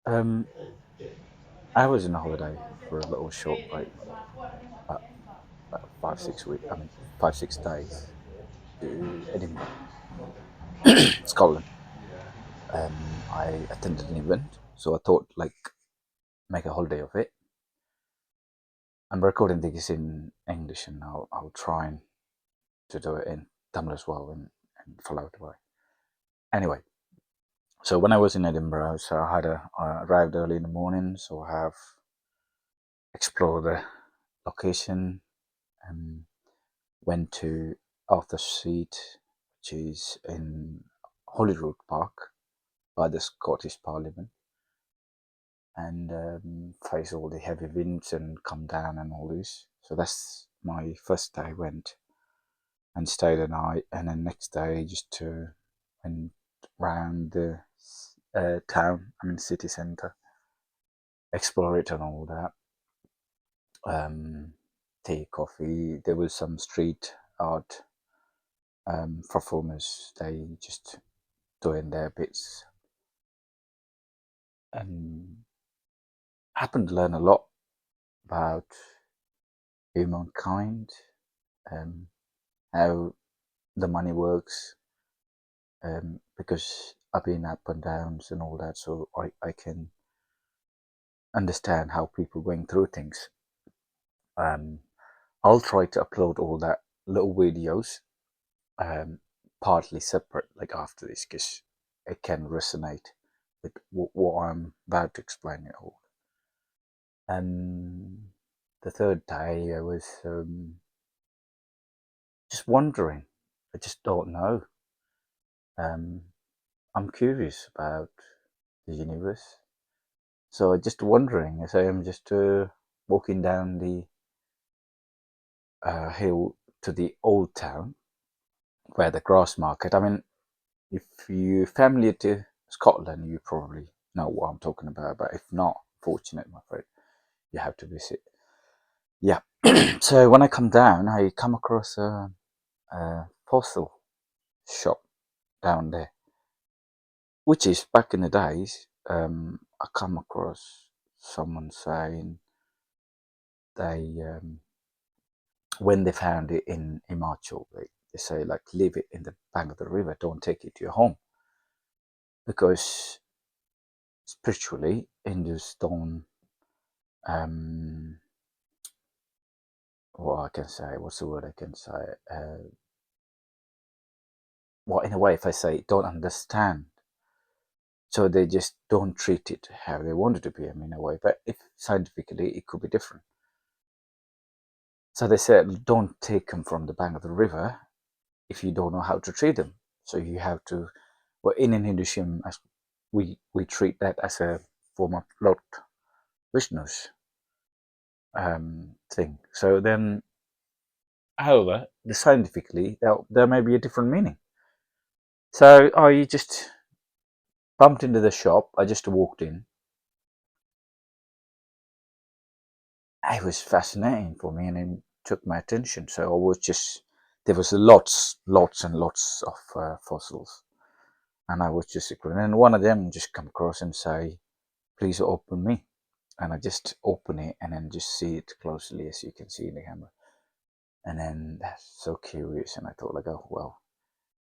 Um, I was on a holiday for a little short break, about, about 5 6 weeks. I mean, 5 6 days to Edinburgh, Scotland. I attended an event, so I thought like make a holiday of it. I'm recording this in English, and I'll try and to do it in Tamil as well and follow it away. Anyway, so when I was in Edinburgh, so I arrived early in the morning, so I have explored the location and went to Arthur's Seat, which is in Holyrood Park by the Scottish Parliament, and face all the heavy winds and come down and all this. So that's my first day. Went and stayed a night, and then next day just went round the town. I mean city centre, explore it and all that. Tea, coffee. There was some street art performers. They just doing their bits, and happened to learn a lot about humankind, um, how the money works, because I've been up and downs and all that, so I can understand how people going through things. Um, I'll try to upload all that little videos, um, partly separate, like after this, because it can resonate with what I'm about to explain it all. And the third day, I was just wondering. I just don't know. Um, I'm curious about the universe. So I'm just wondering as I am just walking down the hill to the old town where the grass market. I mean, if you're familiar to Scotland, you probably know what I'm talking about. But if not, fortunate, I'm afraid, you have to visit. Yeah. So when I come down, I come across a fossil shop down there, which is back in the days. I come across someone saying they when they found it in Himachal, they say like leave it in the bank of the river, don't take it to your home, because spiritually Hindus don't. Um, what I can say, what's the word I can say? Well, in a way, if I say don't understand, so they just don't treat it how they want it to be. I mean, in a way, but if scientifically it could be different. So they said don't take them from the bank of the river if you don't know how to treat them. So you have to. Well, in Hinduism, as we treat that as a form of Lord Vishnu's thing. So then, however, the scientifically there may be a different meaning. So I just bumped into the shop. I just walked in. It was fascinating for me, and it took my attention. So I was just there was lots and lots of fossils, and I was just and one of them just come across and say, "Please open me." And I just open it and then just see it closely as you can see in the camera. And then that's so curious, and I thought like, oh well,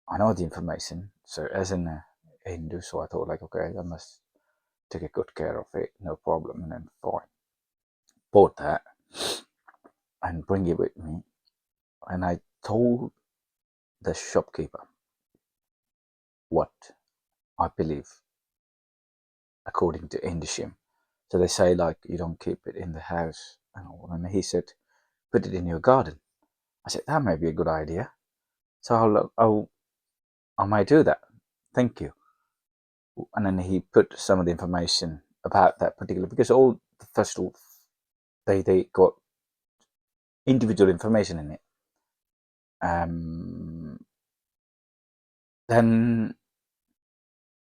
I know the information. So as in Hindu, so I thought like, okay, I must take a good care of it, no problem, and then fine. Bought that and bring it with me, and I told the shopkeeper what I believe according to Hinduism. So they say like you don't keep it in the house, and all. And he said, put it in your garden. I said that may be a good idea. So I might do that. Thank you. And then he put some of the information about that particular, because all the festivals they got individual information in it. Then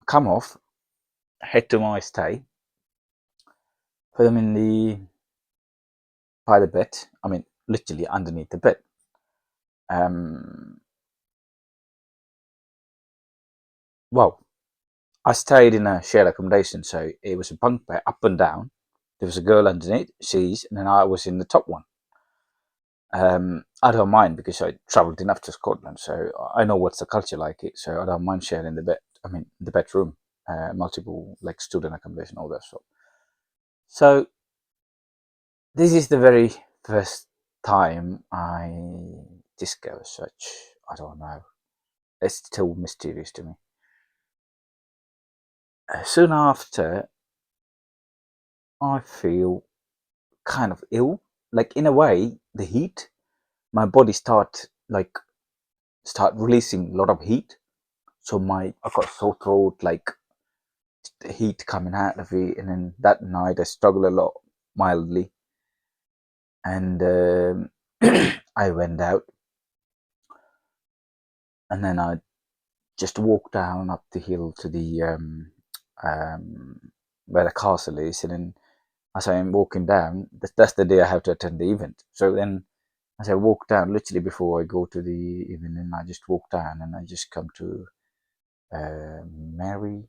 come off, head to my stay, put them in the by the bed. I mean, literally underneath the bed. Um, well, I stayed in a shared accommodation, so it was a bunk bed up and down. There was a girl underneath, she's, and then I was in the top one. I don't mind because I travelled enough to Scotland, so I know what's the culture like. It so I don't mind sharing the bed. I mean, the bedroom, multiple like student accommodation, all that stuff. So this is the very first time I discover such. I don't know. It's still mysterious to me. Soon after, I feel kind of ill. Like in a way, the heat, my body start releasing a lot of heat. So I got sore throat, like the heat coming out of it, and then that night I struggled a lot mildly, and I went out, and then I just walked down up the hill to the um, where the castle is, and then as I'm walking down, that's the day I have to attend the event. So then, as I walk down, literally before I go to the event, and I just walk down, and I just come to Mary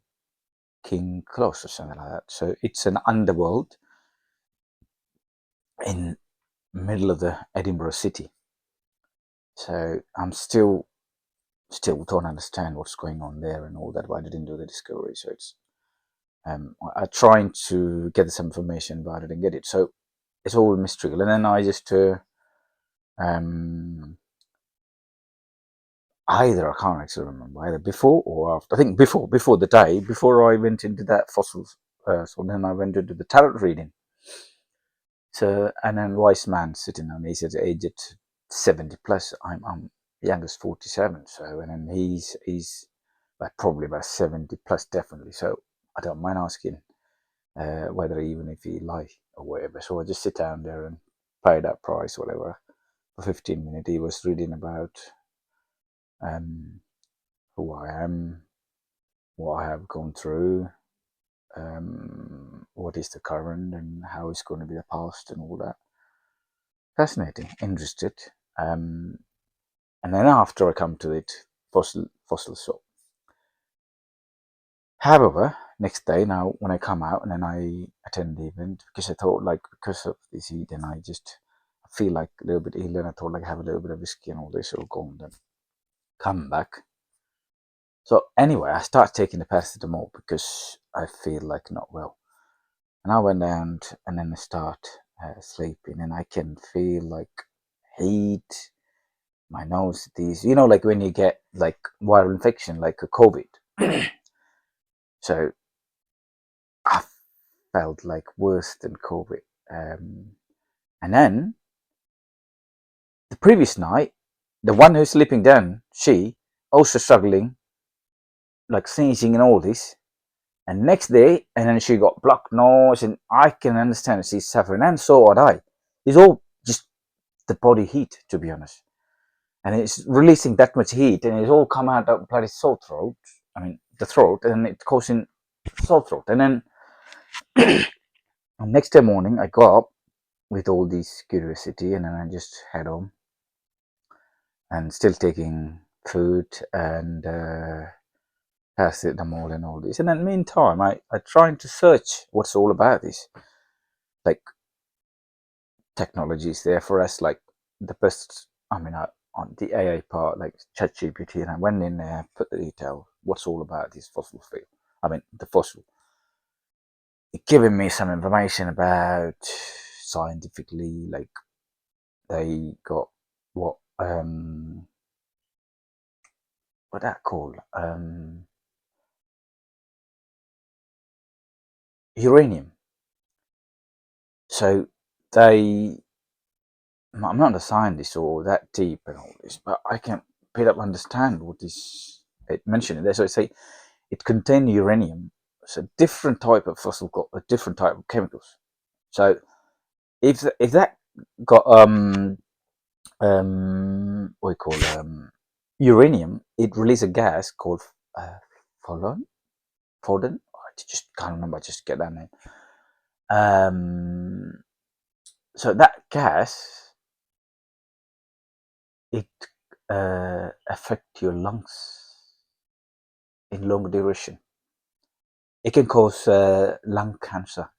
King Close or something like that. So it's an underworld in middle of the Edinburgh city. So I'm still don't understand what's going on there and all that. Why I didn't do the discovery. So it's I trying to get some information about it and get it. So it's all mystical. And then I just um, either I can't actually remember either before or after. I think before the day before I went into that fossils. So then I went into the tarot reading. So and then wise man sitting on, he's at age at 70 plus. I'm youngest 47. So and then he's like probably about 70 plus definitely. So I don't mind asking whether even if he lie or whatever. So I just sit down there and pay that price, whatever. For 15 minutes, he was reading about um, who I am, what I have gone through, what is the current, and how it's going to be the past, and all that. Fascinating, interested. Um, and then after I come to it, fossil shop. However, next day now when I come out and then I attend the event because I thought like because of this heat and I just feel like a little bit ill and I thought like have a little bit of whiskey and all this will go and then come back. So anyway, I start taking the paracetamol because I feel like not well. And I went down and then I start sleeping and I can feel like heat, my nose, these, like when you get like viral infection, like a COVID. So I felt like worse than COVID. And then the previous night, the one who's sleeping down, she also struggling, like sneezing and all this. And next day, and then she got blocked nose, and I can understand she's suffering, and so would I. It's all just the body heat, to be honest. And it's releasing that much heat, and it's all come out of bloody sore throat. I mean, the throat, and it's causing sore throat. And then next day morning, I got up with all this curiosity, and then I just head home and still taking food and paracetamol and all this. And in the meantime, I trying to search what's all about this. Like technology is there for us, like the best. I mean, on the AI part, like ChatGPT, and I went in there, put the detail, what's all about this fossil field. I mean, the fossil. It giving me some information about scientifically, like they got what what that called uranium. So they, I'm not a scientist or that deep and all this, but I can pick up understand what this it mentioned there. So it say it contains uranium. So different type of fossil got a different type of chemicals. So if that got what you call uranium, it releases a gas called uh, Folon. Foden. I just can't remember. Just get that name. So that gas it affect your lungs in long duration. it can cause lung cancer.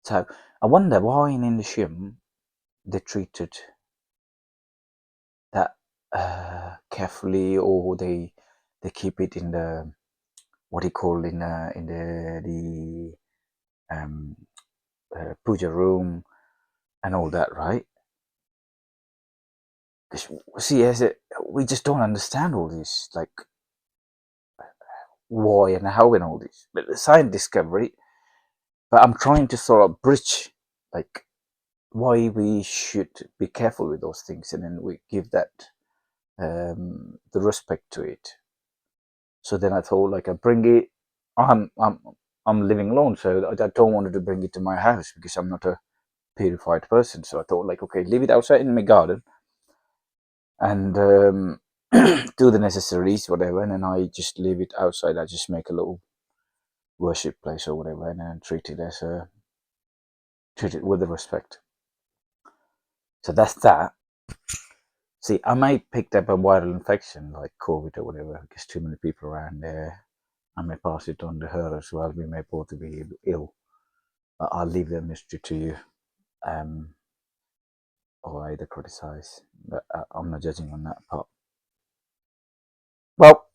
So I wonder why in Indonesian they treated that carefully, or they keep it in the, what do you call, in the puja room and all that, right? 'Cause, see, we just don't understand all this, like why and how and all this. But the science discovery. But I'm trying to sort of bridge, like, why we should be careful with those things, and then we give that the respect to it. So then I thought, like, I bring it. I'm living alone, so I don't want to bring it to my house because I'm not a purified person. So I thought, like, okay, leave it outside in my garden and do the necessaries, whatever, and then I just leave it outside. I just make a little worship place or whatever, and then treat it with the respect. So that's that. See, I may pick up a viral infection like COVID or whatever because too many people around there. I may pass it on to her as well. We may both be ill. I'll leave the mystery to you, um, or either criticize. But I'm not judging on that part. Well,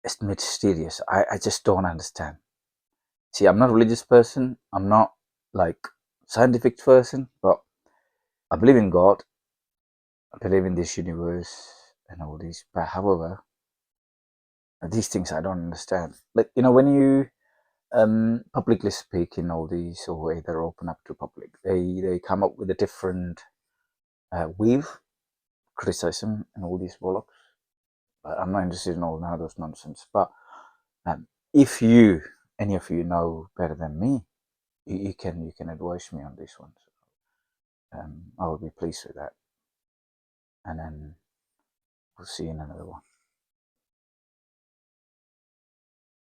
it's mysterious. I just don't understand. See, I'm not a religious person. I'm not like scientific person, but I believe in God. I believe in this universe and all these. But however, these things I don't understand. Like, when you publicly speaking all these, or either open up to public, they come up with a different weave criticism and all these bollocks. But I'm not interested in all none of those nonsense. But if any of you know better than me, you can advise me on this one. I will be pleased with that, and then we'll see you in another one.